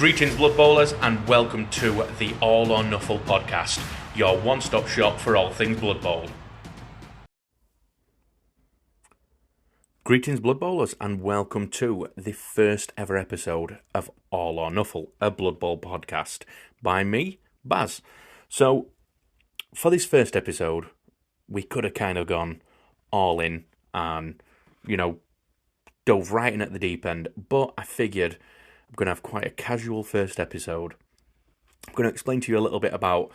Greetings, Blood Bowlers, and welcome to the All or Nuffle podcast, your one-stop shop for all things Blood Bowl. Greetings, Blood Bowlers, and welcome to the first ever episode of All or Nuffle, a Blood Bowl podcast by me, Baz. So, for this first episode, we could have kind of gone all in and, dove right in at the deep end, but I figured I'm going to have quite a casual first episode. I'm going to explain to you a little bit about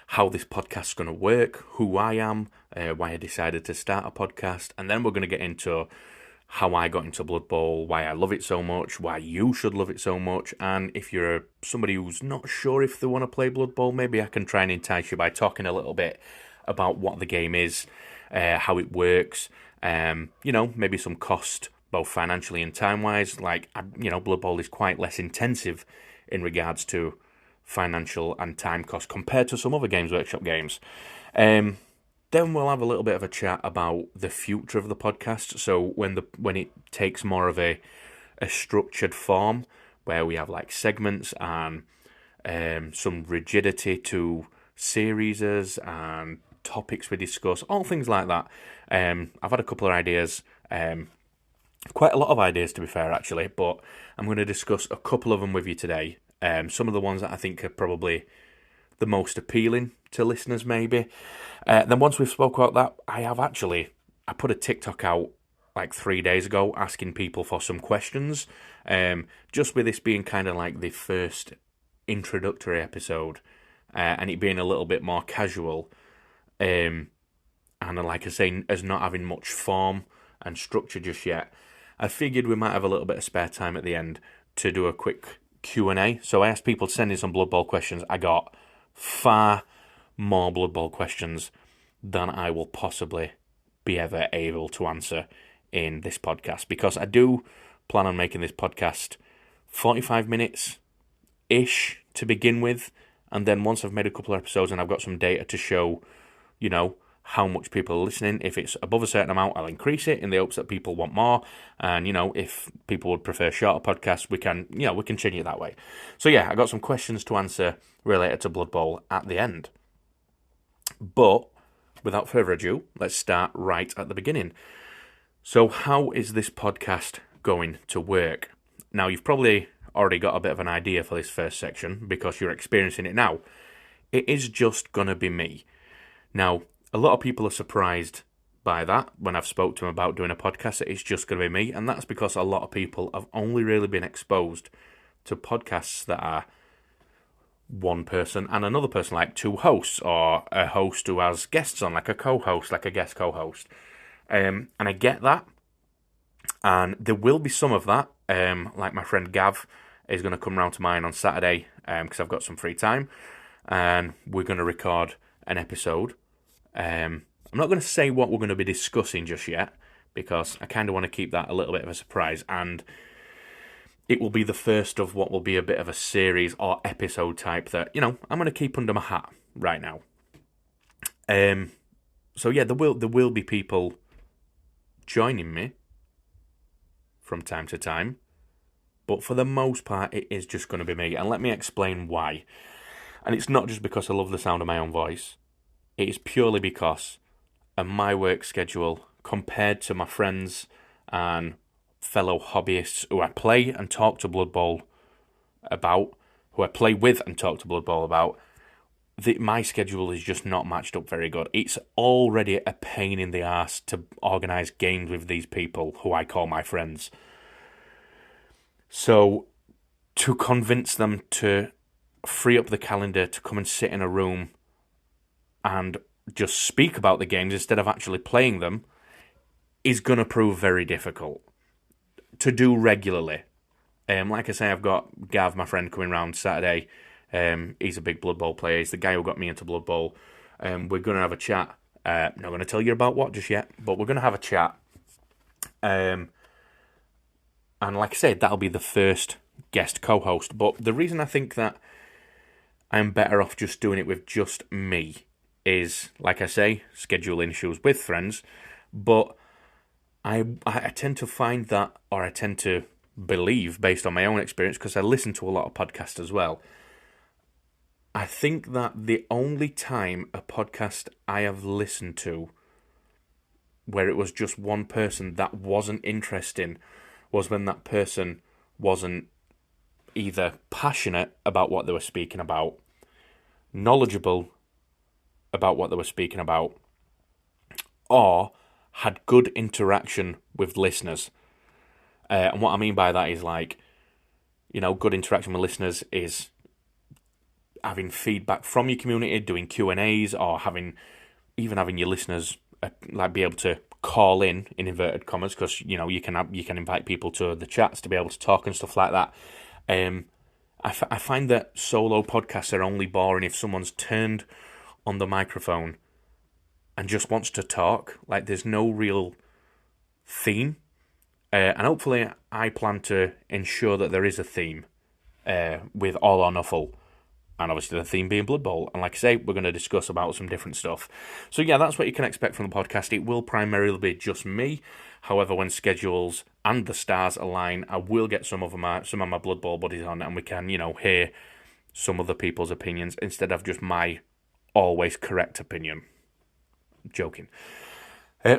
how this podcast is going to work, who I am, why I decided to start a podcast, and then we're going to get into how I got into Blood Bowl, why I love it so much, why you should love it so much, and if you're somebody who's not sure if they want to play Blood Bowl, maybe I can try and entice you by talking a little bit about what the game is, how it works, maybe some cost, both financially and time-wise. Blood Bowl is quite less intensive in regards to financial and time cost compared to some other Games Workshop games. Then we'll have a little bit of a chat about the future of the podcast. So when it takes more of a structured form, where we have like segments and some rigidity to series and topics we discuss, all things like that. I've had a couple of ideas. Quite a lot of ideas, to be fair, actually, but I'm going to discuss a couple of them with you today. Some of the ones that I think are probably the most appealing to listeners, maybe. Then once we've spoke about that, I put a TikTok out like 3 days ago asking people for some questions. Just with this being kind of like the first introductory episode, and it being a little bit more casual, and like I say, as not having much form and structure just yet, I figured we might have a little bit of spare time at the end to do a quick Q&A. So I asked people to send in some Blood Bowl questions. I got far more Blood Bowl questions than I will possibly be ever able to answer in this podcast, because I do plan on making this podcast 45 minutes-ish to begin with, and then once I've made a couple of episodes and I've got some data to show, how much people are listening. If it's above a certain amount, I'll increase it in the hopes that people want more. And, if people would prefer shorter podcasts, we can change it that way. So, yeah, I got some questions to answer related to Blood Bowl at the end. But, without further ado, let's start right at the beginning. So, how is this podcast going to work? Now, you've probably already got a bit of an idea for this first section because you're experiencing it now. It is just going to be me. Now, a lot of people are surprised by that when I've spoke to them about doing a podcast that it's just going to be me, and that's because a lot of people have only really been exposed to podcasts that are one person and another person, like two hosts, or a host who has guests on, like a co-host, like a guest co-host. And I get that, and there will be some of that. Like my friend Gav is going to come round to mine on Saturday because I've got some free time, and we're going to record an episode. I'm not going to say what we're going to be discussing just yet, because I kind of want to keep that a little bit of a surprise, and it will be the first of what will be a bit of a series or episode type that, I'm going to keep under my hat right now. So yeah, there will be people joining me from time to time, but for the most part, it is just going to be me, and let me explain why. And it's not just because I love the sound of my own voice. It is purely because of my work schedule compared to my friends and fellow hobbyists who I play and talk to Blood Bowl about, my schedule is just not matched up very good. It's already a pain in the arse to organise games with these people who I call my friends. So, to convince them to free up the calendar to come and sit in a room and just speak about the games instead of actually playing them is going to prove very difficult to do regularly. Like I say, I've got Gav, my friend, coming round Saturday. He's a big Blood Bowl player. He's the guy who got me into Blood Bowl. We're going to have a chat. Not going to tell you about what just yet, but we're going to have a chat. And like I said, that'll be the first guest co-host. But the reason I think that I'm better off just doing it with just me is, like I say, scheduling issues with friends, but I tend to find that, or I tend to believe, based on my own experience, because I listen to a lot of podcasts as well, I think that the only time a podcast I have listened to where it was just one person that wasn't interesting was when that person wasn't either passionate about what they were speaking about, knowledgeable about what they were speaking about, or had good interaction with listeners. And what I mean by that is good interaction with listeners is having feedback from your community, doing Q&As, or having your listeners be able to call in inverted commas, because you can invite people to the chats to be able to talk and stuff like that. I find that solo podcasts are only boring if someone's turned on the microphone and just wants to talk. There's no real theme. And hopefully I plan to ensure that there is a theme with All or Nuffle. And obviously the theme being Blood Bowl. And like I say, we're going to discuss about some different stuff. So yeah, that's what you can expect from the podcast. It will primarily be just me. However, when schedules and the stars align, I will get some of my Blood Bowl buddies on, and we can, hear some other people's opinions instead of just my always correct opinion. Joking.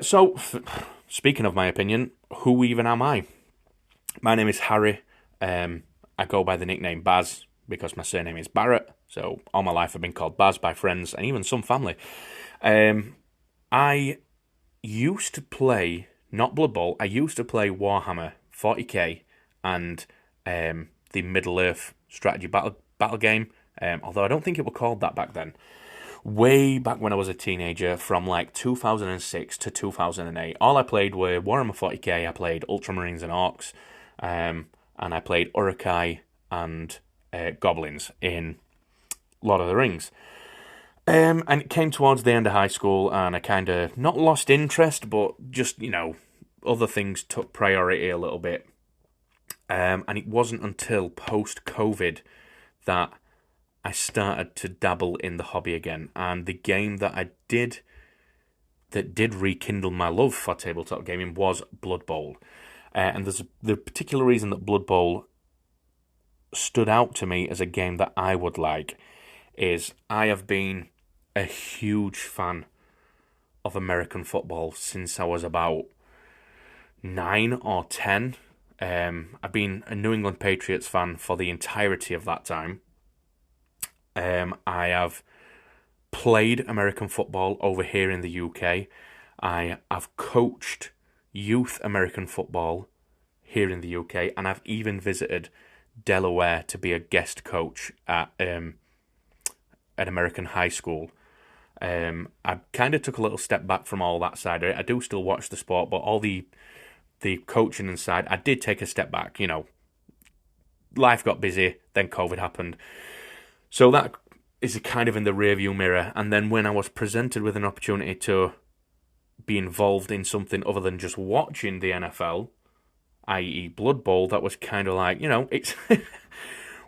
So, speaking of my opinion, who even am I? My name is Harry. I go by the nickname Baz because my surname is Barrett. So, all my life I've been called Baz by friends and even some family. I used to play, not Blood Bowl, I used to play Warhammer 40k and the Middle-earth strategy battle game, although I don't think it was called that back then. Way back when I was a teenager, from 2006 to 2008, all I played were Warhammer 40k, I played Ultramarines and Orcs, and I played Uruk-hai and Goblins in Lord of the Rings. And it came towards the end of high school, and I kind of, not lost interest, but just, other things took priority a little bit. And it wasn't until post-COVID that I started to dabble in the hobby again. And the game that did rekindle my love for tabletop gaming was Blood Bowl. And there's the particular reason that Blood Bowl stood out to me as a game that I would like is I have been a huge fan of American football since I was about 9 or 10. I've been a New England Patriots fan for the entirety of that time. I have played American football over here in the UK. I have coached youth American football here in the UK, and I've even visited Delaware to be a guest coach at an American high school. I kind of took a little step back from all that side of it. I do still watch the sport, but all the coaching inside, I did take a step back. Life got busy, then COVID happened. So that is kind of in the rearview mirror. And then when I was presented with an opportunity to be involved in something other than just watching the NFL, i.e. Blood Bowl, that was kind of like, it's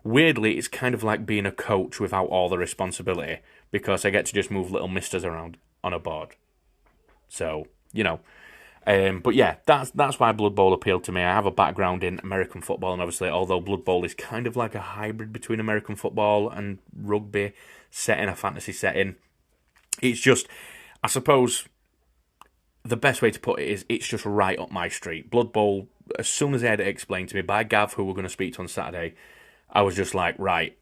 weirdly, it's kind of like being a coach without all the responsibility, because I get to just move little misters around on a board. So, but yeah, that's why Blood Bowl appealed to me. I have a background in American football, and obviously, although Blood Bowl is kind of like a hybrid between American football and rugby, set in a fantasy setting, it's just, I suppose, the best way to put it is it's just right up my street. Blood Bowl, as soon as they had it explained to me by Gav, who we're going to speak to on Saturday, I was just like, right,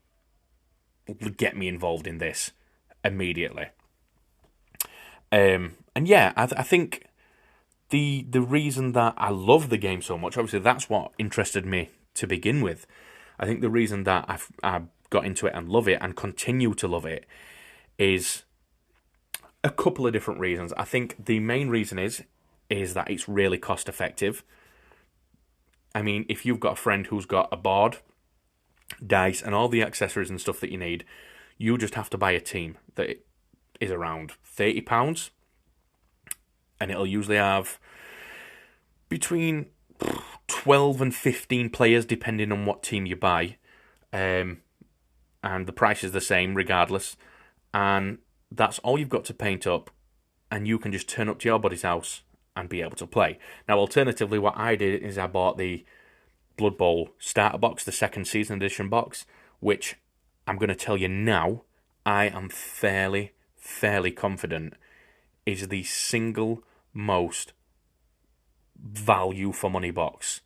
get me involved in this immediately. And yeah, I think the reason that I love the game so much, obviously that's what interested me to begin with. I think the reason that I got into it and love it and continue to love it is a couple of different reasons. I think the main reason is that it's really cost effective. I mean, if you've got a friend who's got a board, dice, and all the accessories and stuff that you need, you just have to buy a team that is around £30, and it'll usually have between 12 and 15 players, depending on what team you buy, and the price is the same regardless, and that's all you've got to paint up, and you can just turn up to your buddy's house and be able to play. Now, alternatively, what I did is I bought the Blood Bowl starter box, the second season edition box, which I'm going to tell you now, I am fairly confident is the single most value for money box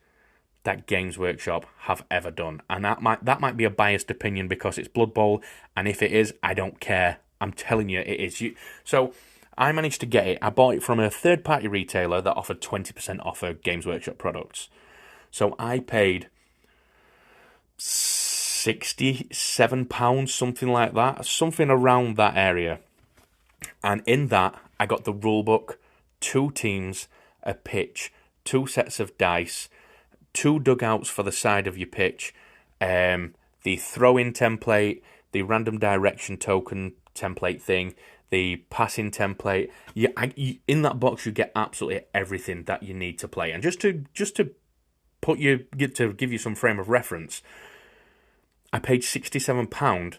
that Games Workshop have ever done. And that might be a biased opinion because it's Blood Bowl, and if it is, I don't care. I'm telling you, it is. So I managed to get it. I bought it from a third-party retailer that offered 20% off of Games Workshop products. So I paid £67, something like that, something around that area. And in that, I got the rulebook, 2 teams, a pitch, 2 sets of dice, 2 dugouts for the side of your pitch, the throw-in template, the random direction token template thing, the passing template. In that box, you get absolutely everything that you need to play. And just to give you some frame of reference, I paid £67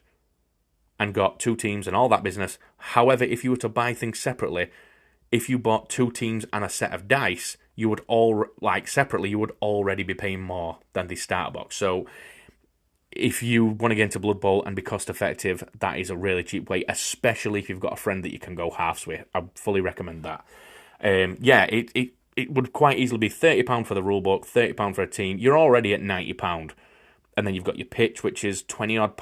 and got 2 teams and all that business. However, if you were to buy things separately, if you bought 2 teams and a set of dice, you would separately, you would already be paying more than the starter box. So if you want to get into Blood Bowl and be cost effective, that is a really cheap way, especially if you've got a friend that you can go halves with. I fully recommend that. It would quite easily be £30 for the rulebook, £30 for a team. You're already at £90. And then you've got your pitch, which is £20-odd.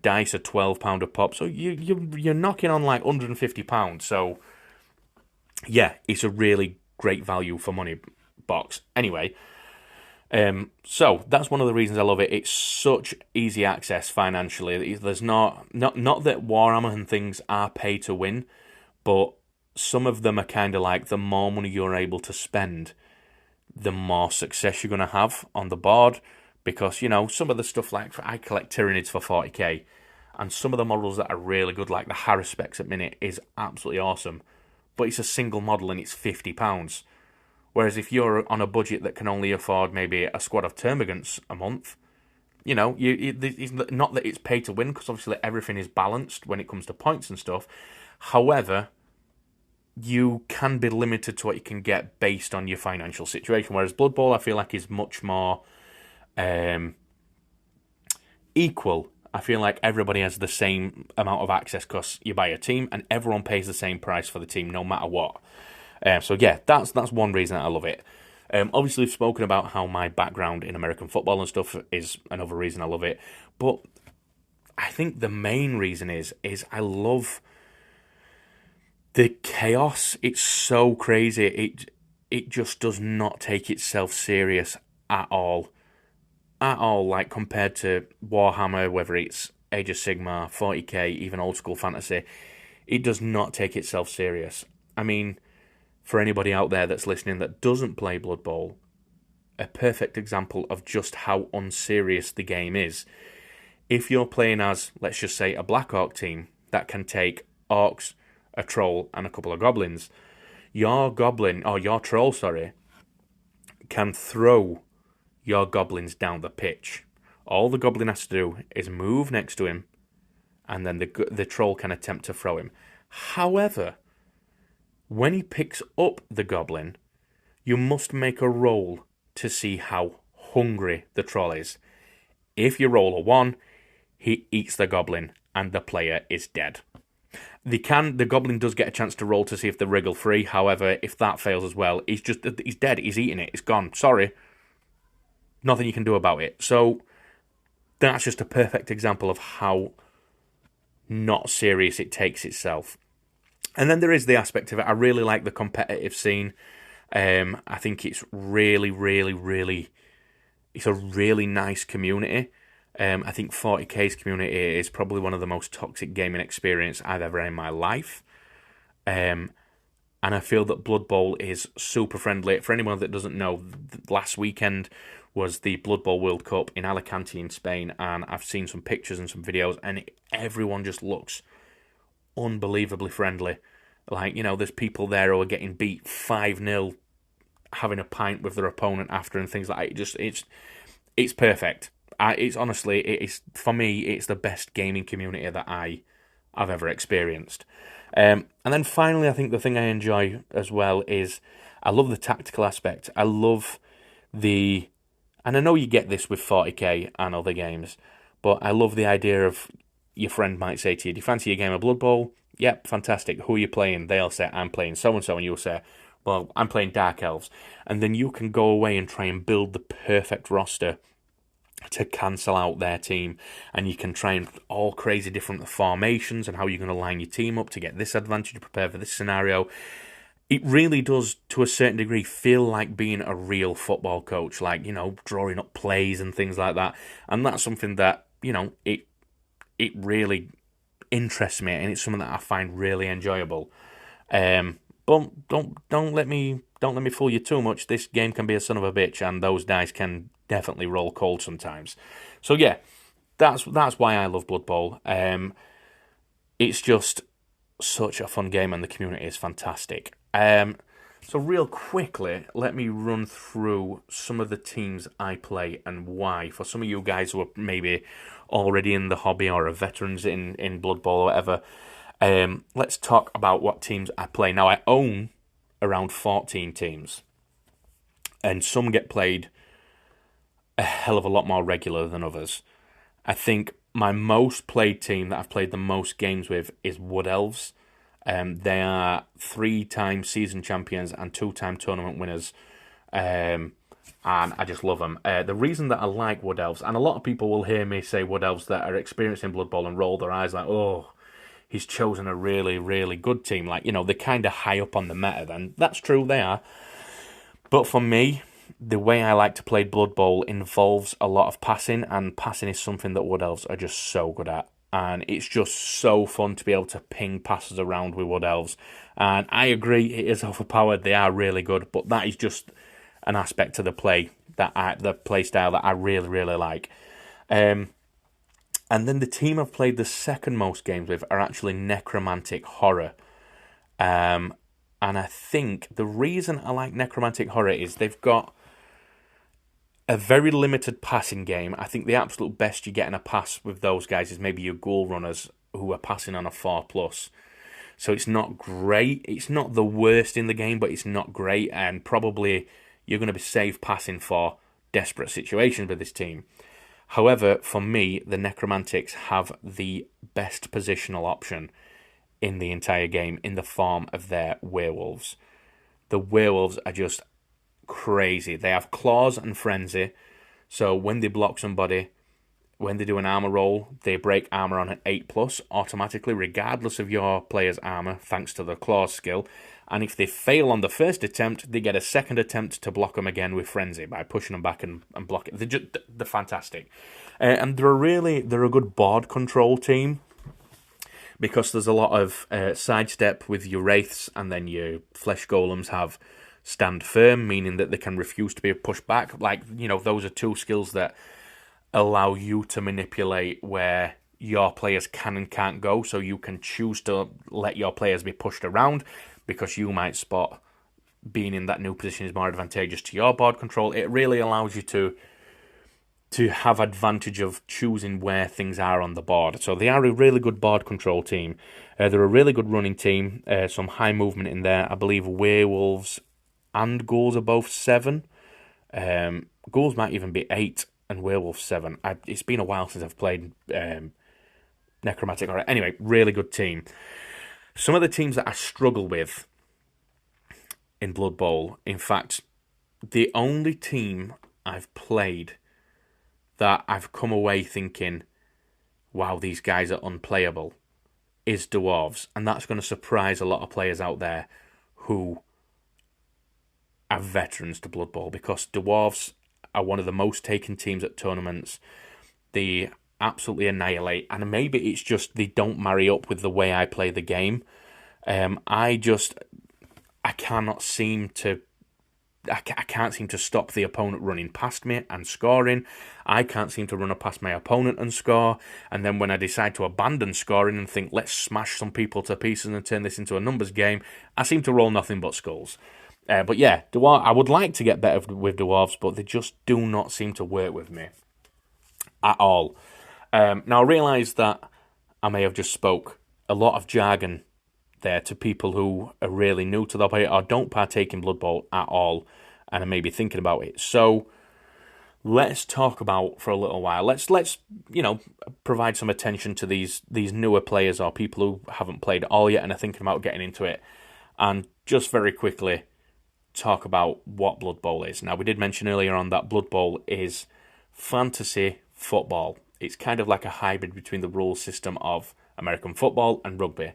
Dice are £12 a pop. So you're knocking on like £150. So yeah, it's a really great value for money box. Anyway, so that's one of the reasons I love it. It's such easy access financially. There's not that Warhammer and things are pay to win, but some of them are kind of like the more money you're able to spend, the more success you're going to have on the board. Because, some of the stuff like, I collect Tyranids for 40k, and some of the models that are really good, like the Haruspecs at minute, is absolutely awesome. But it's a single model and it's £50. Whereas if you're on a budget that can only afford maybe a squad of Termagants a month, it's not that it's pay to win, because obviously everything is balanced when it comes to points and stuff. However, you can be limited to what you can get based on your financial situation. Whereas Blood Bowl, I feel like, is much more equal. I feel like everybody has the same amount of access because you buy a team and everyone pays the same price for the team no matter what. So yeah, that's one reason that I love it. Obviously, we've spoken about how my background in American football and stuff is another reason I love it. But I think the main reason is I love the chaos. It's so crazy. It just does not take itself serious at all. Like compared to Warhammer, whether it's Age of Sigmar, 40k, even old school fantasy, it does not take itself serious. I mean, for anybody out there that's listening that doesn't play Blood Bowl, a perfect example of just how unserious the game is. If you're playing as, let's just say, a Black Orc team that can take orcs, a troll, and a couple of goblins, your troll, can throw your goblins down the pitch. All the goblin has to do is move next to him, and then the troll can attempt to throw him. However, when he picks up the goblin, you must make a roll to see how hungry the troll is. If you roll a 1, he eats the goblin, and the player is dead. The goblin does get a chance to roll to see if they wriggle free. However, if that fails as well, he's dead. He's eating it. It's gone. Sorry. Nothing you can do about it. So that's just a perfect example of how not serious it takes itself. And then there is the aspect of it. I really like the competitive scene. I think it's really, really, really, it's a really nice community. I think 40k's community is probably one of the most toxic gaming experience I've ever had in my life. And I feel that Blood Bowl is super friendly. For anyone that doesn't know, last weekend was the Blood Bowl World Cup in Alicante in Spain, and I've seen some pictures and some videos, and everyone just looks unbelievably friendly. Like, there's people there who are getting beat 5-0, having a pint with their opponent after and things like that. It's perfect. It's honestly, for me, it's the best gaming community that I've ever experienced. And then finally, I think the thing I enjoy as well is I love the tactical aspect. I love the And I know you get this with 40k and other games, but I love the idea of your friend might say to you, do you fancy a game of Blood Bowl? Yep, fantastic. Who are you playing? They'll say, I'm playing so-and-so, and you'll say, well, I'm playing Dark Elves. And then you can go away and try and build the perfect roster to cancel out their team, and you can try and all crazy different formations and how you're going to line your team up to get this advantage, to prepare for this scenario. It really does, to a certain degree, feel like being a real football coach, like, drawing up plays and things like that. And that's something that, it really interests me, and it's something that I find really enjoyable. But don't let me fool you too much. This game can be a son of a bitch, and those dice can definitely roll cold sometimes. So yeah, that's why I love Blood Bowl. It's just such a fun game, and the community is fantastic. So real quickly, let me run through some of the teams I play and why. For some of you guys who are maybe already in the hobby or are veterans in Blood Bowl or whatever, let's talk about what teams I play. Now, I own around 14 teams, and some get played a hell of a lot more regular than others. I think my most played team that I've played the most games with is Wood Elves. They are 3-time season champions and 2-time tournament winners, and I just love them. The reason that I like Wood Elves, and a lot of people will hear me say Wood Elves that are experienced in Blood Bowl and roll their eyes like, oh, he's chosen a really, really good team. Like, they're kind of high up on the meta, and that's true, they are. But for me, the way I like to play Blood Bowl involves a lot of passing, and passing is something that Wood Elves are just so good at. And it's just so fun to be able to ping passes around with Wood Elves. And I agree, it is overpowered. They are really good, but that is just an aspect to the play the play style that I really, really like. And then the team I've played the second most games with are actually Necromantic Horror. And I think the reason I like Necromantic Horror is they've got a very limited passing game. I think the absolute best you get in a pass with those guys is maybe your goal runners who are passing on a 4+. So it's not great. It's not the worst in the game, but it's not great. And probably you're going to be safe passing for desperate situations with this team. However, for me, the Necromantics have the best positional option in the entire game in the form of their werewolves. The werewolves are just crazy. They have claws and frenzy, so when they block somebody, when they do an armor roll, they break armor on an 8+ automatically, regardless of your player's armor, thanks to the claws skill. And if they fail on the first attempt, they get a second attempt to block them again with frenzy by pushing them back and block it. They're fantastic, and they're a good board control team, because there's a lot of sidestep with your wraiths, and then your flesh golems have stand firm, meaning that they can refuse to be pushed back. Like, those are two skills that allow you to manipulate where your players can and can't go, so you can choose to let your players be pushed around, because you might spot being in that new position is more advantageous to your board control. It really allows you to have advantage of choosing where things are on the board. So they are a really good board control team. They're a really good running team, some high movement in there. I believe werewolves and ghouls are both 7. Ghouls might even be 8 and werewolves 7. It's been a while since I've played Necromantic. All right. Anyway, really good team. Some of the teams that I struggle with in Blood Bowl, in fact, the only team I've played that I've come away thinking, wow, these guys are unplayable, is Dwarves. And that's going to surprise a lot of players out there who are veterans to Blood Bowl, because Dwarves are one of the most taken teams at tournaments. They absolutely annihilate, and maybe it's just they don't marry up with the way I play the game. I can't seem to stop the opponent running past me and scoring. I can't seem to run past my opponent and score. And then when I decide to abandon scoring and think, let's smash some people to pieces and turn this into a numbers game, I seem to roll nothing but skulls. But yeah, I would like to get better with Dwarves, but they just do not seem to work with me at all. Now, I realise that I may have just spoke a lot of jargon there to people who are really new to the hobby or don't partake in Blood Bowl at all and are maybe thinking about it. So let's talk about for a little while. Let's provide some attention to these newer players or people who haven't played at all yet and are thinking about getting into it. And just very quickly talk about what Blood Bowl is. Now, we did mention earlier on that Blood Bowl is fantasy football. It's kind of like a hybrid between the rule system of American football and rugby.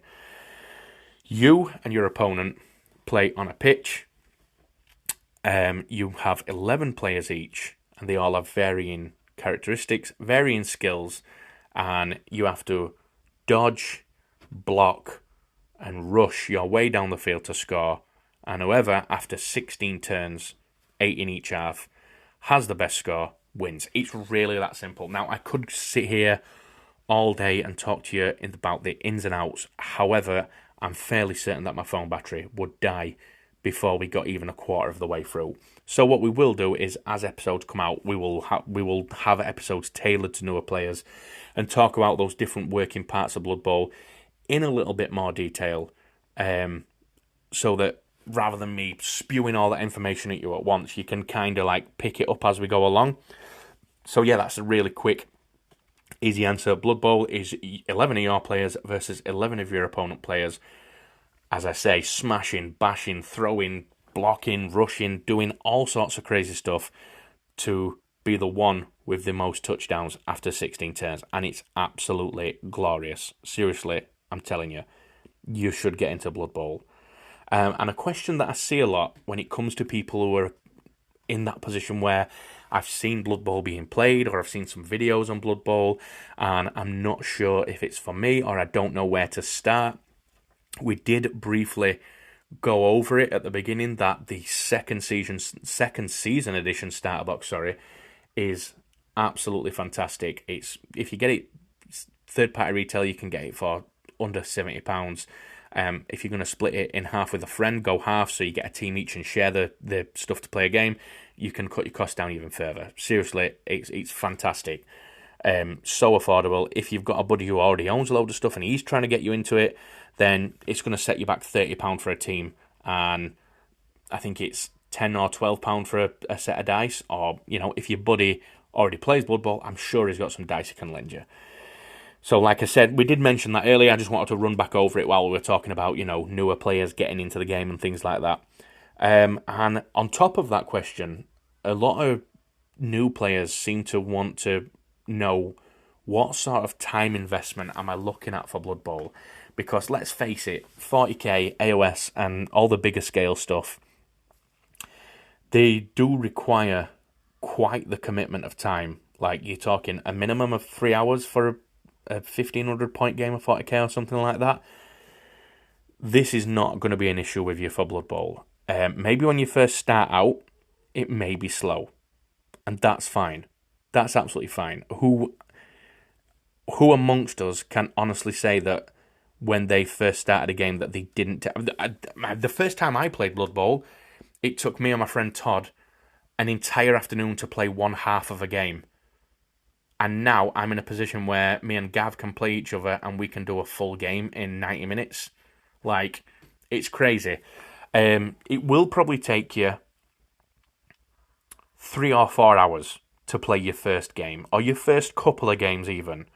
You and your opponent play on a pitch. You have 11 players each, and they all have varying characteristics, varying skills, and you have to dodge, block, and rush your way down the field to score. And whoever, after 16 turns, 8 in each half, has the best score, wins. It's really that simple. Now, I could sit here all day and talk to you about the ins and outs. However, I'm fairly certain that my phone battery would die before we got even a quarter of the way through. So what we will do is, as episodes come out, we will have episodes tailored to newer players and talk about those different working parts of Blood Bowl in a little bit more detail, so that rather than me spewing all that information at you at once, you can kind of like pick it up as we go along. So yeah, that's a really quick, easy answer. Blood Bowl is 11 of your players versus 11 of your opponent players. As I say, smashing, bashing, throwing, blocking, rushing, doing all sorts of crazy stuff to be the one with the most touchdowns after 16 turns. And it's absolutely glorious. Seriously, I'm telling you, you should get into Blood Bowl. And a question that I see a lot when it comes to people who are in that position where I've seen Blood Bowl being played, or I've seen some videos on Blood Bowl, and I'm not sure if it's for me, or I don't know where to start. We did briefly go over it at the beginning, that the second season edition starter box, is absolutely fantastic. It's, if you get it third party retail, you can get it for under £70. If you're going to split it in half with a friend, go half, so you get a team each and share the stuff to play a game. You can cut your costs down even further. Seriously, it's fantastic. So affordable. If you've got a buddy who already owns a load of stuff and he's trying to get you into it, then it's going to set you back £30 for a team, and I think it's £10 or £12 for a set of dice. Or, if your buddy already plays Blood Bowl, I'm sure he's got some dice he can lend you. So, like I said, we did mention that earlier. I just wanted to run back over it while we were talking about, newer players getting into the game and things like that. And on top of that question, a lot of new players seem to want to know, what sort of time investment am I looking at for Blood Bowl? Because let's face it, 40k, AOS, and all the bigger scale stuff, they do require quite the commitment of time. Like, you're talking a minimum of 3 hours for a 1,500 point game of 40k or something like that. This is not going to be an issue with you for Blood Bowl. Maybe when you first start out, it may be slow, and that's fine. That's absolutely fine. Who amongst us can honestly say that when they first started a game that they didn't... The first time I played Blood Bowl, it took me and my friend Todd an entire afternoon to play one half of a game. And now I'm in a position where me and Gav can play each other and we can do a full game in 90 minutes. Like, it's crazy. It will probably take you 3 or 4 hours to play your first game, or your first couple of games even.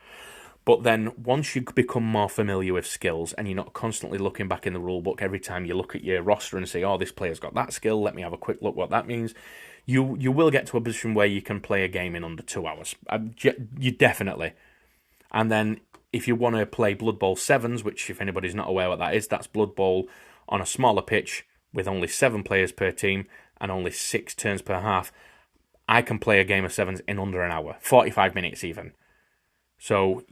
But then once you become more familiar with skills and you're not constantly looking back in the rulebook every time you look at your roster and say, oh, this player's got that skill, let me have a quick look what that means, you will get to a position where you can play a game in under 2 hours. You definitely. And then if you want to play Blood Bowl 7s, which if anybody's not aware what that is, that's Blood Bowl on a smaller pitch with only 7 players per team and only 6 turns per half, I can play a game of 7s in under an hour, 45 minutes even. So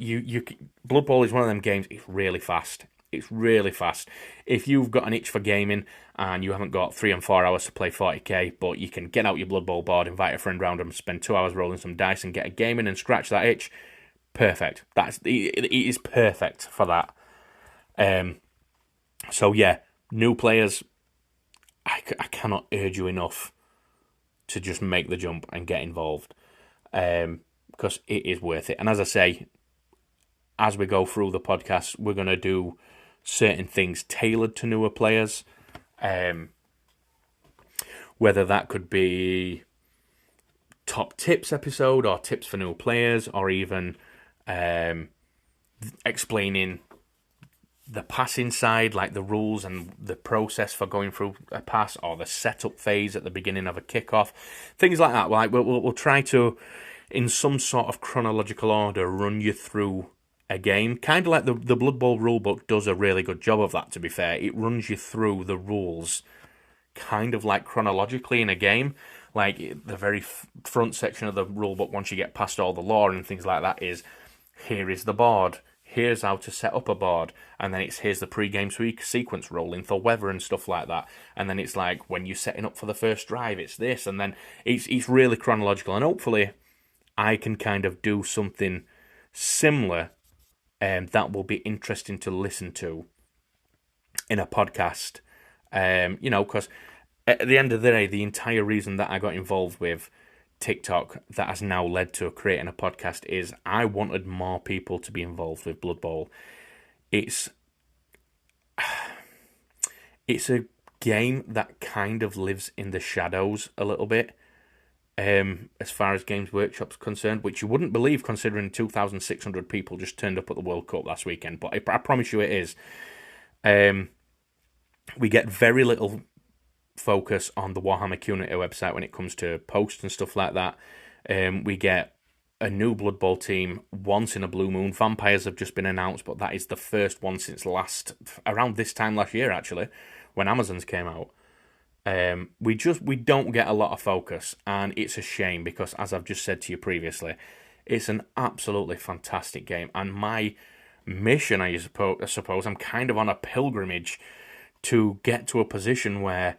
Blood Bowl is one of them games. It's really fast. It's really fast. If you've got an itch for gaming and you haven't got 3 and 4 hours to play 40k, but you can get out your Blood Bowl board, invite a friend round and spend 2 hours rolling some dice and get a game in and scratch that itch, perfect. It is perfect for that. So yeah, new players, I cannot urge you enough to just make the jump and get involved. Because it is worth it. And as I say, as we go through the podcast, we're going to do certain things tailored to newer players. Whether that could be top tips episode, or tips for new players, or even explaining the passing side, like the rules and the process for going through a pass, or the setup phase at the beginning of a kickoff, things like that. Like we'll try to, in some sort of chronological order, run you through a game, kind of like the Blood Bowl rulebook does a really good job of that. To be fair, it runs you through the rules, kind of like chronologically in a game. Like the very front section of the rulebook, once you get past all the lore and things like that, is here is the board. Here's how to set up a board, and then here's the pre-game sequence rolling for weather and stuff like that, and then it's like when you're setting up for the first drive, it's this, and then it's really chronological, and hopefully I can kind of do something similar that will be interesting to listen to in a podcast, because at the end of the day, the entire reason that I got involved with TikTok that has now led to creating a podcast is I wanted more people to be involved with Blood Bowl. It's a game that kind of lives in the shadows a little bit, as far as Games Workshop's concerned, which you wouldn't believe considering 2,600 people just turned up at the World Cup last weekend, but I promise you it is. We get very little focus on the Warhammer community website when it comes to posts and stuff like that. We get a new Blood Bowl team once in a blue moon. Vampires have just been announced, but that is the first one since around this time last year, actually, when Amazons came out. We don't get a lot of focus, and it's a shame because, as I've just said to you previously, it's an absolutely fantastic game, and my mission, I suppose, I'm kind of on a pilgrimage to get to a position where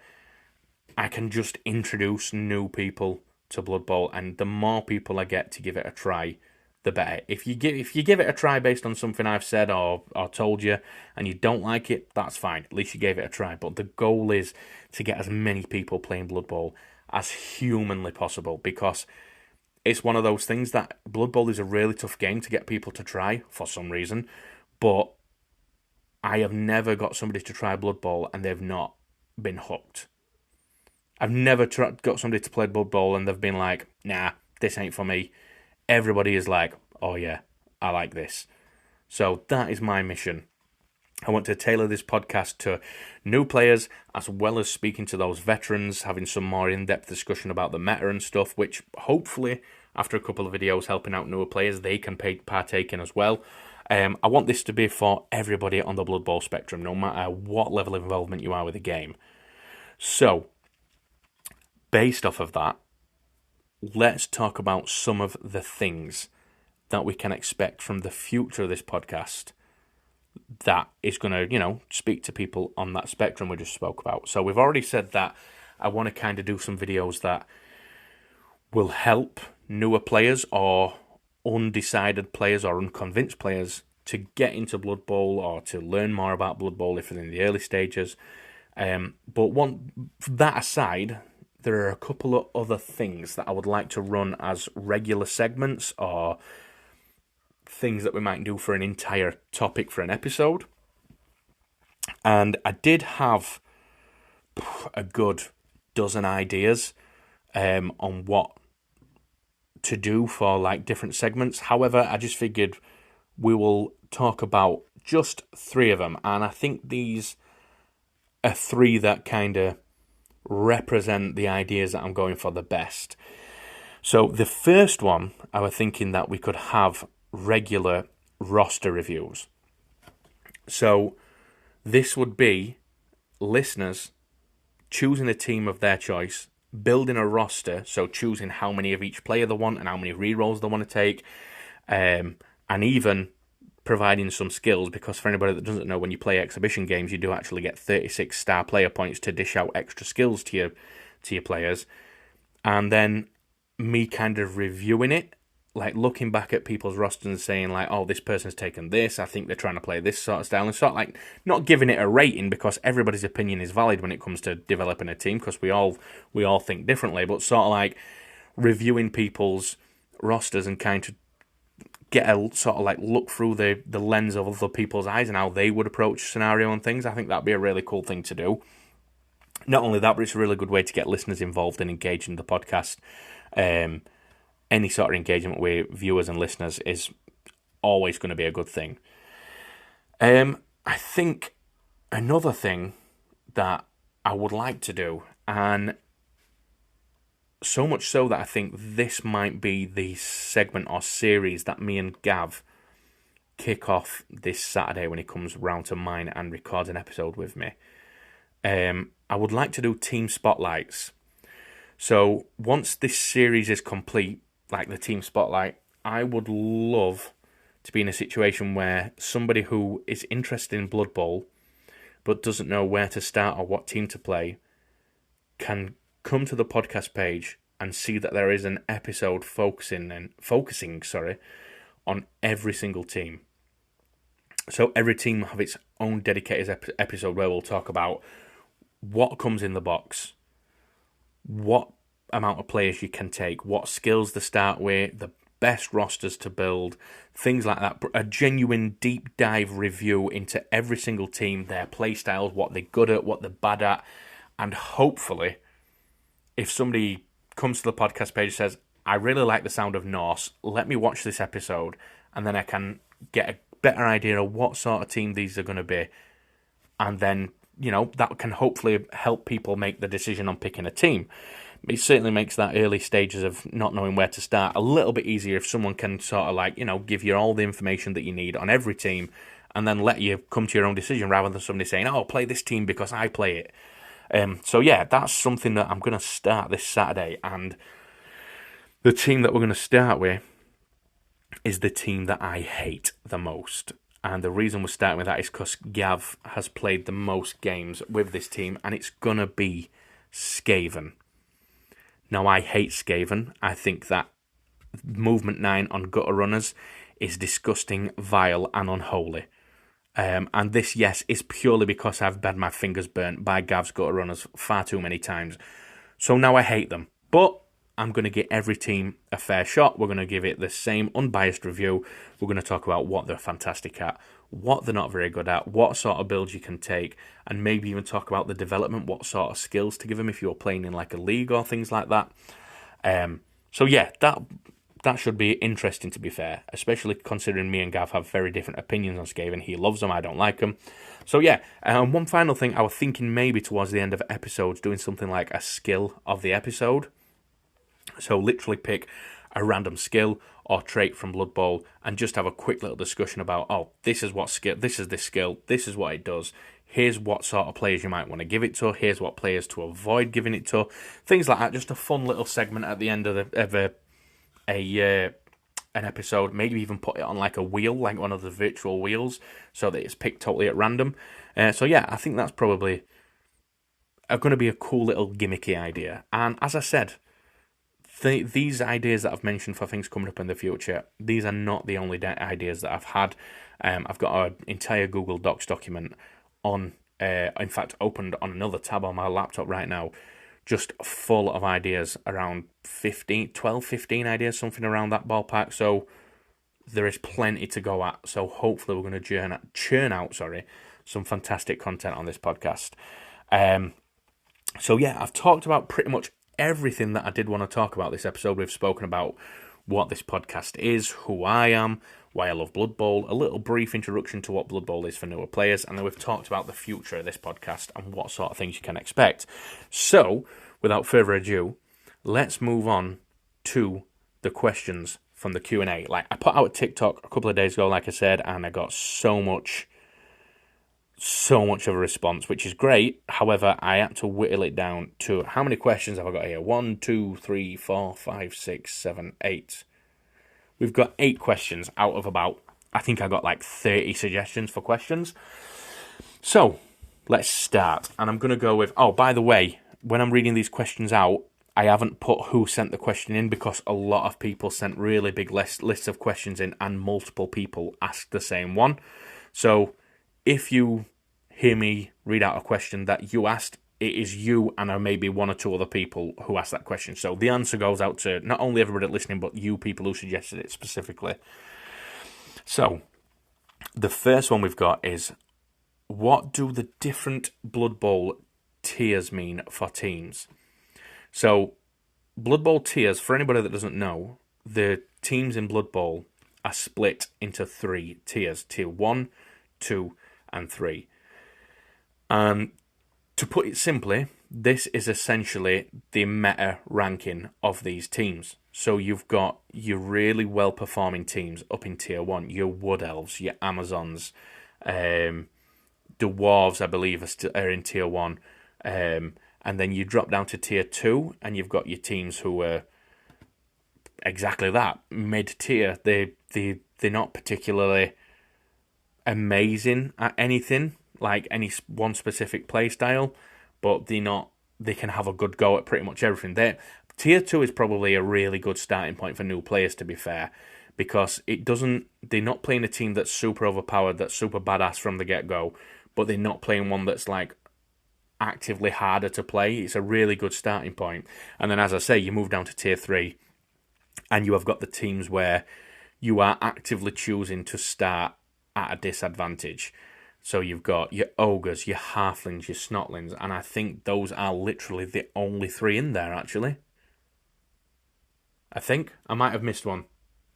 I can just introduce new people to Blood Bowl, and the more people I get to give it a try, the better. If you give it a try based on something I've said or told you, and you don't like it, that's fine. At least you gave it a try. But the goal is to get as many people playing Blood Bowl as humanly possible, because it's one of those things that Blood Bowl is a really tough game to get people to try for some reason. But I have never got somebody to try Blood Bowl and they've not been hooked. I've never got somebody to play Blood Bowl and they've been like, nah, this ain't for me. Everybody is like, oh yeah, I like this. So that is my mission. I want to tailor this podcast to new players, as well as speaking to those veterans, having some more in-depth discussion about the meta and stuff, which hopefully, after a couple of videos helping out newer players, they can partake in as well. I want this to be for everybody on the Blood Bowl spectrum, no matter what level of involvement you are with the game. So, based off of that, let's talk about some of the things that we can expect from the future of this podcast that is going to, speak to people on that spectrum we just spoke about. So we've already said that I want to kind of do some videos that will help newer players or undecided players or unconvinced players to get into Blood Bowl or to learn more about Blood Bowl if they're in the early stages. But that aside, there are a couple of other things that I would like to run as regular segments or things that we might do for an entire topic for an episode. And I did have a good dozen ideas on what to do for like different segments. However, I just figured we will talk about just 3 of them, and I think these are 3 that kind of represent the ideas that I'm going for the best. So the first one, I was thinking that we could have regular roster reviews. So this would be listeners choosing a team of their choice, building a roster, so choosing how many of each player they want and how many rerolls they want to take, and even providing some skills, because for anybody that doesn't know, when you play exhibition games, you do actually get 36 star player points to dish out extra skills to your players. And then me kind of reviewing it, like looking back at people's rosters and saying like, oh, this person's taken this, I think they're trying to play this sort of style, and sort of like not giving it a rating, because everybody's opinion is valid when it comes to developing a team, because we all think differently, but sort of like reviewing people's rosters and kind of get a sort of like look through the lens of other people's eyes and how they would approach scenario and things. I think that'd be a really cool thing to do. Not only that, but it's a really good way to get listeners involved and engaged in the podcast. any sort of engagement with viewers and listeners is always going to be a good thing. I think another thing that I would like to do, and so much so that I think this might be the segment or series that me and Gav kick off this Saturday when he comes round to mine and records an episode with me. I would like to do team spotlights. So once this series is complete, like the team spotlight, I would love to be in a situation where somebody who is interested in Blood Bowl but doesn't know where to start or what team to play can come to the podcast page and see that there is an episode focusing on every single team. So every team will have its own dedicated episode where we'll talk about what comes in the box, what amount of players you can take, what skills to start with, the best rosters to build, things like that. A genuine deep dive review into every single team, their play styles, what they're good at, what they're bad at, and hopefully, if somebody comes to the podcast page and says, I really like the sound of Norse, let me watch this episode, and then I can get a better idea of what sort of team these are going to be, and then, that can hopefully help people make the decision on picking a team. It certainly makes that early stages of not knowing where to start a little bit easier if someone can sort of give you all the information that you need on every team and then let you come to your own decision rather than somebody saying, oh, play this team because I play it. So yeah, that's something that I'm going to start this Saturday, and the team that we're going to start with is the team that I hate the most. And the reason we're starting with that is because Gav has played the most games with this team, and it's going to be Skaven. Now, I hate Skaven. I think that Movement 9 on Gutter Runners is disgusting, vile, and unholy. And this, yes, is purely because I've had my fingers burnt by Gav's Gutter Runners far too many times. So now I hate them. But I'm going to give every team a fair shot. We're going to give it the same unbiased review. We're going to talk about what they're fantastic at, what they're not very good at, what sort of builds you can take, and maybe even talk about the development, what sort of skills to give them if you're playing in like a league or things like that. So yeah, that should be interesting, to be fair, especially considering me and Gav have very different opinions on Skaven. He loves them, I don't like them. So yeah, one final thing, I was thinking maybe towards the end of episodes doing something like a skill of the episode. So literally pick a random skill or trait from Blood Bowl and just have a quick little discussion about, oh, this is what skill, this is this skill, this is what it does. Here's what sort of players you might want to give it to. Here's what players to avoid giving it to. Things like that. Just a fun little segment at the end of an episode. Maybe even put it on like a wheel, like one of the virtual wheels, so that it's picked totally at random. So yeah, I think that's probably going to be a cool little gimmicky idea. And as I said, these ideas that I've mentioned for things coming up in the future, these are not the only ideas that I've had. I've got an entire Google Docs document on, in fact, opened on another tab on my laptop right now, just full of ideas, around 15 ideas, something around that ballpark. So there is plenty to go at. So hopefully we're going to churn out some fantastic content on this podcast. So yeah, I've talked about pretty much everything that I did want to talk about this episode. We've spoken about what this podcast is, who I am, why I love Blood Bowl, a little brief introduction to what Blood Bowl is for newer players, and then we've talked about the future of this podcast and what sort of things you can expect. So, without further ado, let's move on to the questions from the Q&A. Like, I put out a TikTok a couple of days ago, like I said, and I got so much of a response, which is great. However, I had to whittle it down to how many questions have I got here? 1, 2, 3, 4, 5, 6, 7, 8. We've got 8 questions out of about, I think I got like 30 suggestions for questions. So, let's start. And I'm going to go with, oh, by the way, when I'm reading these questions out, I haven't put who sent the question in because a lot of people sent really big lists of questions in and multiple people asked the same one. So, if you hear me read out a question that you asked, it is you and maybe 1 or 2 other people who asked that question. So the answer goes out to not only everybody listening, but you people who suggested it specifically. So the first one we've got is, what do the different Blood Bowl tiers mean for teams? So Blood Bowl tiers, for anybody that doesn't know, the teams in Blood Bowl are split into 3 tiers: tier 1, 2, and 3. And to put it simply, this is essentially the meta ranking of these teams. So you've got your really well-performing teams up in tier 1, your Wood Elves, your Amazons, the Dwarves, I believe, are in tier 1. And then you drop down to tier 2, and you've got your teams who are exactly that, mid-tier. They're not particularly amazing at anything, like any one specific play style, but they can have a good go at pretty much everything. Tier 2 is probably a really good starting point for new players, to be fair, because they're not playing a team that's super overpowered, that's super badass from the get-go, but they're not playing one that's like actively harder to play. It's a really good starting point. And then, as I say, you move down to tier 3, and you have got the teams where you are actively choosing to start at a disadvantage. So you've got your ogres, your halflings, your snotlings, and I think those are literally the only 3 in there, actually. I think. I might have missed one,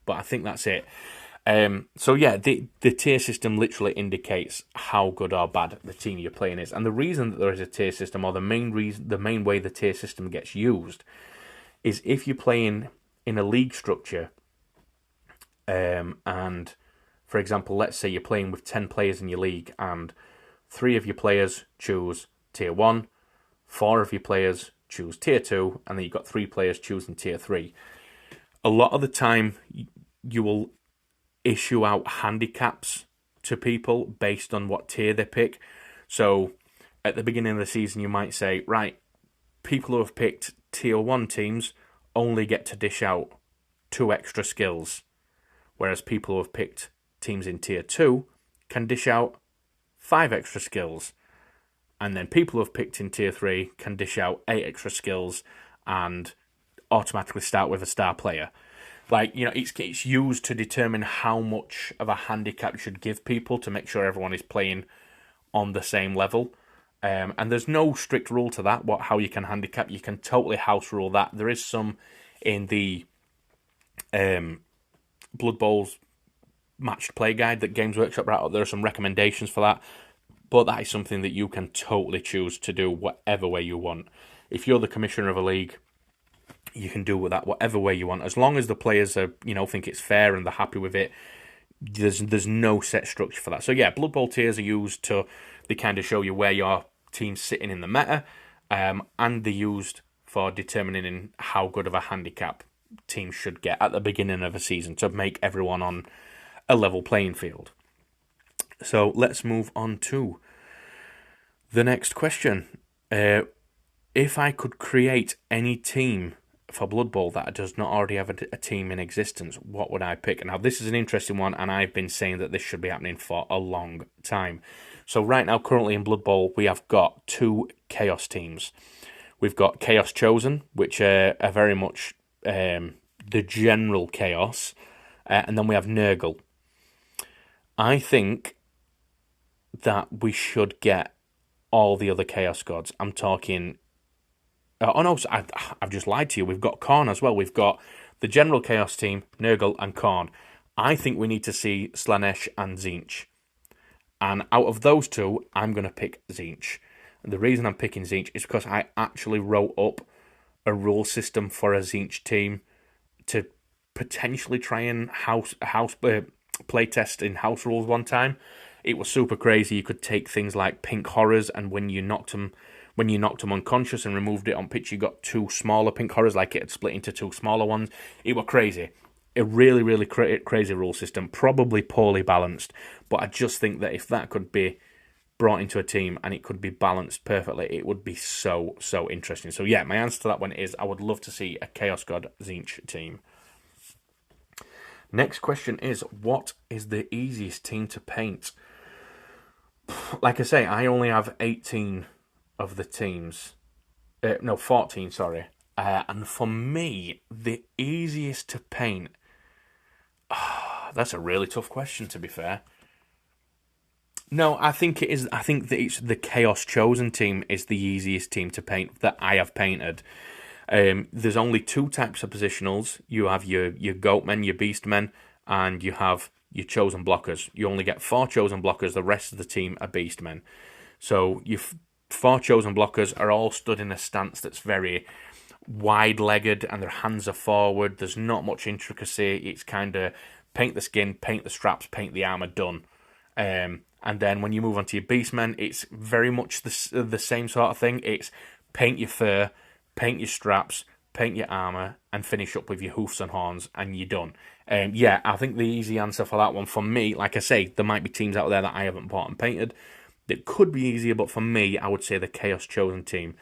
but I think that's it. So yeah, the tier system literally indicates how good or bad the team you're playing is. And the reason that there is a tier system, or the main way the tier system gets used, is if you're playing in a league structure, and for example, let's say you're playing with 10 players in your league, and 3 of your players choose tier 1, 4 of your players choose tier 2, and then you've got 3 players choosing tier 3. A lot of the time, you will issue out handicaps to people based on what tier they pick. So at the beginning of the season, you might say, right, people who have picked tier 1 teams only get to dish out 2 extra skills, whereas people who have picked teams in tier 2 can dish out 5 extra skills. And then people who have picked in tier 3 can dish out 8 extra skills and automatically start with a star player. Like, you know, it's used to determine how much of a handicap you should give people to make sure everyone is playing on the same level. And there's no strict rule to that, how you can handicap. You can totally house rule that. There is some in the Blood Bowl's matched play guide that Games Workshop brought out. There are some recommendations for that, but that is something that you can totally choose to do whatever way you want. If you're the commissioner of a league, you can do with that whatever way you want, as long as the players are, think it's fair and they're happy with it. There's no set structure for that. So yeah, Blood Bowl tiers are used they kind of show you where your team's sitting in the meta, and they're used for determining how good of a handicap teams should get at the beginning of a season to make everyone on a level playing field. So let's move on to the next question. If I could create any team for Blood Bowl that does not already have a team in existence, what would I pick? Now, this is an interesting one, and I've been saying that this should be happening for a long time. So right now, currently in Blood Bowl, we have got 2 Chaos teams. We've got Chaos Chosen, which are very much the general Chaos, and then we have Nurgle. I think that we should get all the other Chaos gods. I'm talking... I've just lied to you. We've got Khorne as well. We've got the general Chaos team, Nurgle and Khorne. I think we need to see Slaanesh and Tzeentch. And out of those 2, I'm going to pick Tzeentch. And the reason I'm picking Tzeentch is because I actually wrote up a rule system for a Tzeentch team to potentially try and play test in house rules one time. It was super crazy. You could take things like pink horrors, and when you knocked them unconscious and removed it on pitch, you got 2 smaller pink horrors, like it had split into 2 smaller ones. It was crazy. A really, really crazy rule system, probably poorly balanced, but I just think that if that could be brought into a team and it could be balanced perfectly, it would be so, so interesting. So yeah, my answer to that one is I would love to see a Chaos God Tzeentch team. Next question is, what is the easiest team to paint? Like I say, I only have 18 of the teams. 14, sorry. And for me, the easiest to paint... that's a really tough question, to be fair. No, I think it is. I think that it's the Chaos Chosen team is the easiest team to paint that I have painted. There's only two types of positionals. You have your goatmen, your beastmen, and you have your chosen blockers. You only get 4 chosen blockers. The rest of the team are beastmen. So your 4 chosen blockers are all stood in a stance that's very wide-legged, and their hands are forward. There's not much intricacy. It's kind of paint the skin, paint the straps, paint the armor, done. And then when you move on to your beastmen, it's very much the same sort of thing. It's paint your fur, paint your straps, paint your armor, and finish up with your hoofs and horns, and you're done. Yeah, I think the easy answer for that one, for me, like I say, there might be teams out there that I haven't bought and painted that could be easier, but for me, I would say the Chaos Chosen team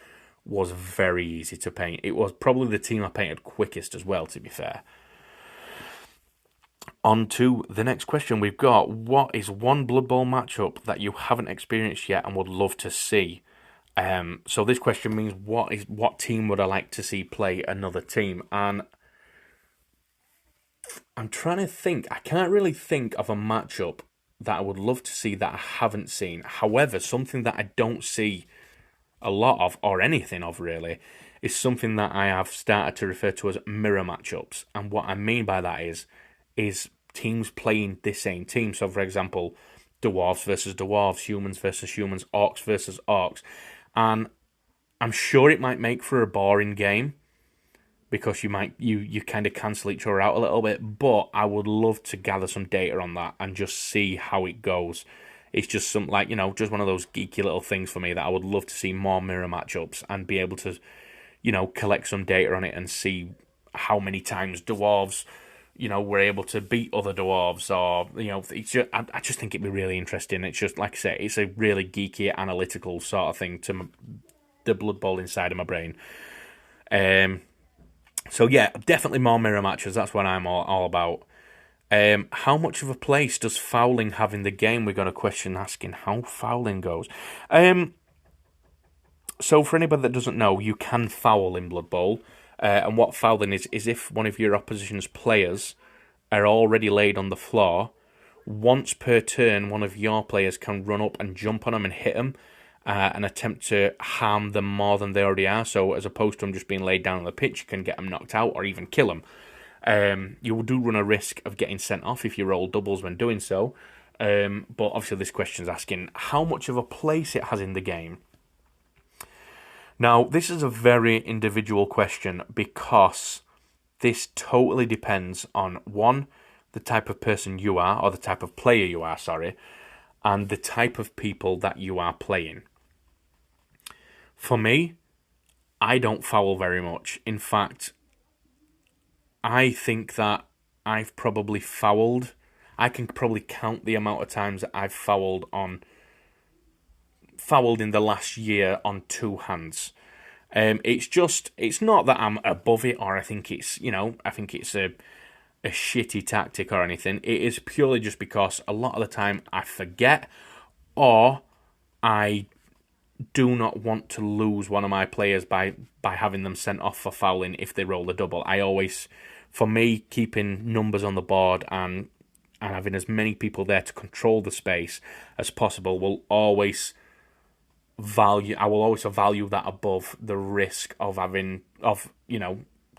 was very easy to paint. It was probably the team I painted quickest as well, to be fair. On to the next question we've got. What is one Blood Bowl matchup that you haven't experienced yet and would love to see? So this question means what team would I like to see play another team? And I'm trying to think. I can't really think of a matchup that I would love to see that I haven't seen. However, something that I don't see a lot of, or anything of really, is something that I have started to refer to as mirror matchups. And what I mean by that is teams playing the same team. So, for example, dwarves versus dwarves, humans versus humans, orcs versus orcs. And I'm sure it might make for a boring game because you kind of cancel each other out a little bit. But I would love to gather some data on that and just see how it goes. It's just some, like, just one of those geeky little things for me that I would love to see more mirror matchups and be able to, collect some data on it and see how many times dwarves, were able to beat other dwarves, or, it's just, I just think it'd be really interesting. It's just, like I say, it's a really geeky, analytical sort of thing to the Blood Bowl inside of my brain. So yeah, definitely more mirror matches. That's what I'm all about. How much of a place does fouling have in the game? We got a question asking how fouling goes. So for anybody that doesn't know, you can foul in Blood Bowl. And what fouling is if one of your opposition's players are already laid on the floor, once per turn, one of your players can run up and jump on them and hit them and attempt to harm them more than they already are. So as opposed to them just being laid down on the pitch, you can get them knocked out or even kill them. You do run a risk of getting sent off if you roll doubles when doing so. But obviously this question's asking how much of a place it has in the game. Now, this is a very individual question because this totally depends on, one, the type of person you are, or the type of player you are, and the type of people that you are playing. For me, I don't foul very much. In fact, I think that I've probably fouled. I can probably count the amount of times that I've fouled in the last year on 2 hands. It's not that I'm above it, or I think it's a shitty tactic or anything. It is purely just because a lot of the time I forget, or I do not want to lose one of my players by having them sent off for fouling if they roll a double. For me, keeping numbers on the board and having as many people there to control the space as possible will always value that above the risk of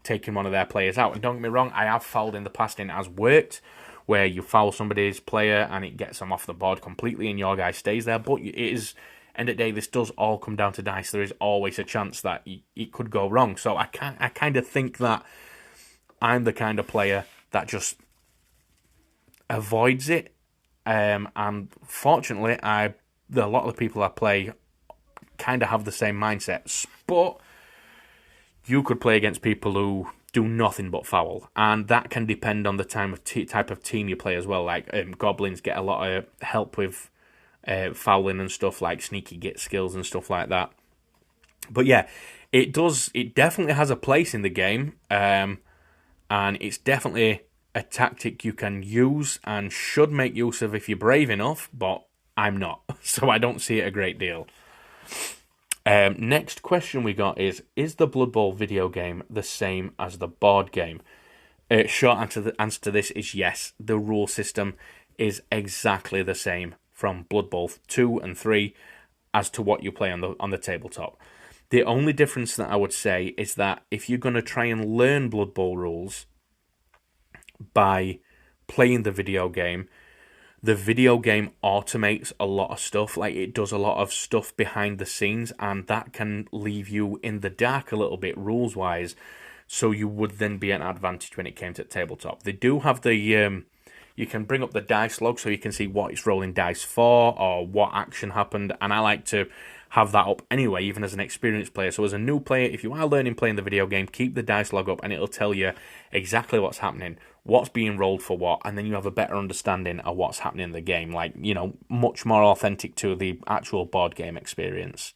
taking one of their players out. And don't get me wrong, I have fouled in the past and it has worked, where you foul somebody's player and it gets them off the board completely and your guy stays there. But it is, end of the day, this does all come down to dice. There is always a chance that it could go wrong. So I kind of think that I'm the kind of player that just avoids it. And fortunately, a lot of the people I play kind of have the same mindsets. But you could play against people who do nothing but foul, and that can depend on the type of team you play as well. Like goblins get a lot of help with fouling and stuff, like sneaky git skills and stuff like that. But yeah, it definitely has a place in the game, and it's definitely a tactic you can use and should make use of if you're brave enough, but I'm not, so I don't see it a great deal. Next question we got is the Blood Bowl video game the same as the board game? Short answer to this is yes. The rule system is exactly the same from Blood Bowl 2 and 3 as to what you play on the tabletop. The only difference that I would say is that if you're going to try and learn Blood Bowl rules by playing the video game automates a lot of stuff. Like, it does a lot of stuff behind the scenes, and that can leave you in the dark a little bit rules-wise, so you would then be an advantage when it came to tabletop. They do have the... you can bring up the dice log so you can see what it's rolling dice for or what action happened, and I like to have that up anyway, even as an experienced player. So as a new player, if you are learning playing the video game, keep the dice log up and it'll tell you exactly what's happening, what's being rolled for what, and then you have a better understanding of what's happening in the game. Like, you know, much more authentic to the actual board game experience.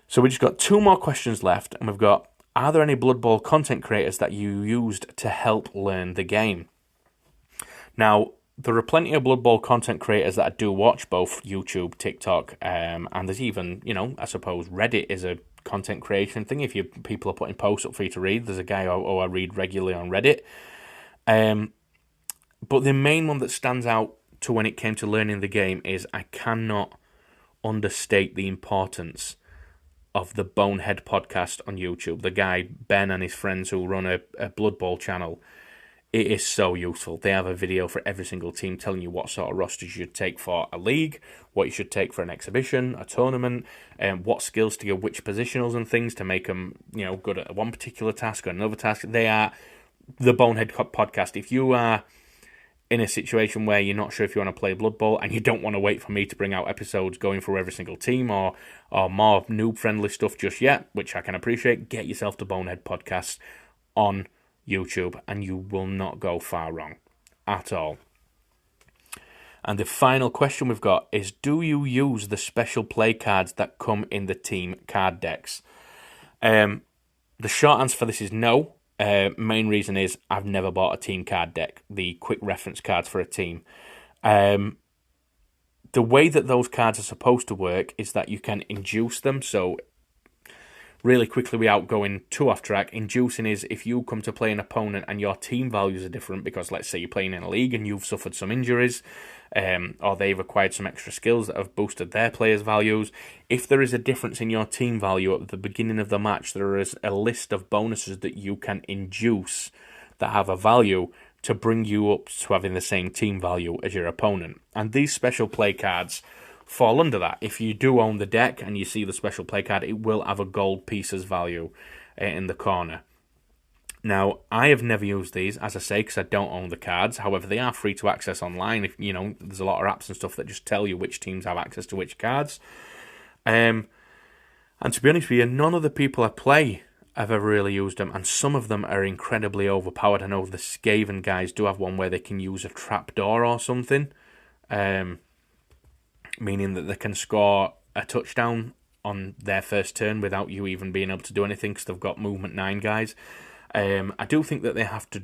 So we just got 2 more questions left, and we've got, are there any Blood Bowl content creators that you used to help learn the game? Now, there are plenty of Blood Bowl content creators that I do watch, both YouTube, TikTok, and there's even, you know, I suppose Reddit is a content creation thing. If people are putting posts up for you to read, there's a guy who I read regularly on Reddit. But the main one that stands out to when it came to learning the game is I cannot understate the importance of the Bonehead podcast on YouTube. The guy, Ben, and his friends who run a Blood Bowl channel. It is so useful. They have a video for every single team telling you what sort of rosters you should take for a league, what you should take for an exhibition, a tournament, and what skills to give which positionals and things to make them, you know, good at one particular task or another task. They are the Bonehead podcast. If you are in a situation where you're not sure if you want to play Blood Bowl and you don't want to wait for me to bring out episodes going through every single team or more noob-friendly stuff just yet, which I can appreciate, get yourself the Bonehead podcast on YouTube, and you will not go far wrong at all. And the final question we've got is, do you use the special play cards that come in the team card decks? The short answer for this is no. Main reason is I've never bought a team card deck, the quick reference cards for a team. The way that those cards are supposed to work is that you can induce them. So really quickly, without going too off track, inducing is if you come to play an opponent and your team values are different, because let's say you're playing in a league and you've suffered some injuries, or they've acquired some extra skills that have boosted their players' values. If there is a difference in your team value at the beginning of the match, there is a list of bonuses that you can induce that have a value to bring you up to having the same team value as your opponent. And these special play cards fall under that. If you do own the deck and you see the special play card, it will have a gold pieces value in the corner. Now, I have never used these, as I say, because I don't own the cards. However, they are free to access online. If you know, there's a lot of apps and stuff that just tell you which teams have access to which cards. And to be honest with you, none of the people I play have ever really used them, and some of them are incredibly overpowered. I know the Skaven guys do have one where they can use a trapdoor or something. Meaning that they can score a touchdown on their first turn without you even being able to do anything because they've got movement 9 guys. I do think that they have to,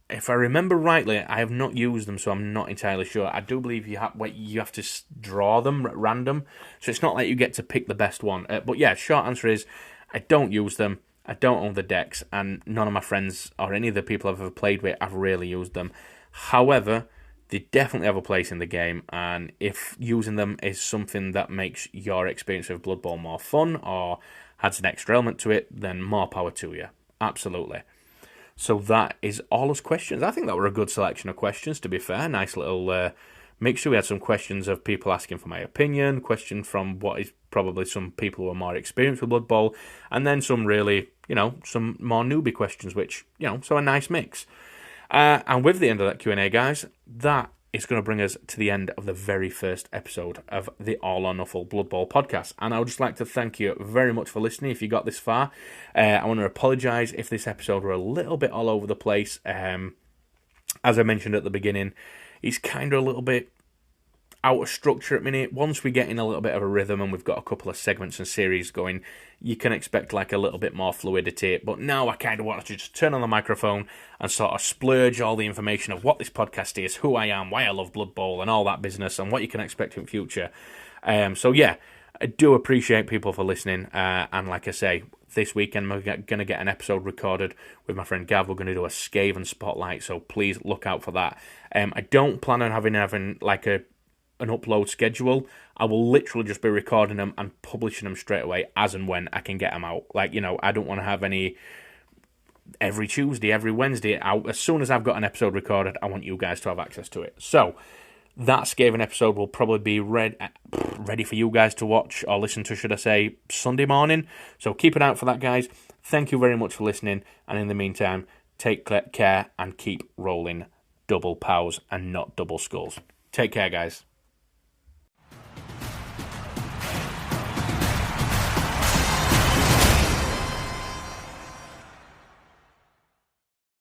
if I remember rightly, I have not used them, so I'm not entirely sure. I do believe you have to draw them at random, so it's not like you get to pick the best one. But yeah, short answer is I don't use them, I don't own the decks, and none of my friends or any of the people I've ever played with have really used them. However, they definitely have a place in the game, and if using them is something that makes your experience of Blood Bowl more fun or adds an extra element to it, then more power to you. Absolutely. So that is all those questions. I think that were a good selection of questions, to be fair. Nice little mixture. We had some questions of people asking for my opinion, question from what is probably some people who are more experienced with Blood Bowl, and then some really, some more newbie questions, which, so a nice mix. And with the end of that Q&A, guys, that is going to bring us to the end of the very first episode of the All or Nuffle Blood Bowl podcast. And I would just like to thank you very much for listening if you got this far. I want to apologise if this episode were a little bit all over the place. As I mentioned at the beginning, it's kind of a little bit out of structure at the minute. Once we get in a little bit of a rhythm and we've got a couple of segments and series going, you can expect like a little bit more fluidity. But now I kind of want to just turn on the microphone and sort of splurge all the information of what this podcast is, who I am, why I love Blood Bowl and all that business and what you can expect in future. So yeah, I do appreciate people for listening. And like I say, this weekend we're going to get an episode recorded with my friend Gav. We're going to do a Skaven spotlight, so please look out for that. I don't plan on having like a an upload schedule. I will literally just be recording them and publishing them straight away as and when I can get them out. Like, I don't want to have any every Tuesday, every Wednesday out. As soon as I've got an episode recorded, I want you guys to have access to it. So that Skaven episode will probably be ready for you guys to watch or listen to, should I say, Sunday morning. So keep an eye out for that, guys. Thank you very much for listening. And in the meantime, take care and keep rolling double pows and not double skulls. Take care, guys.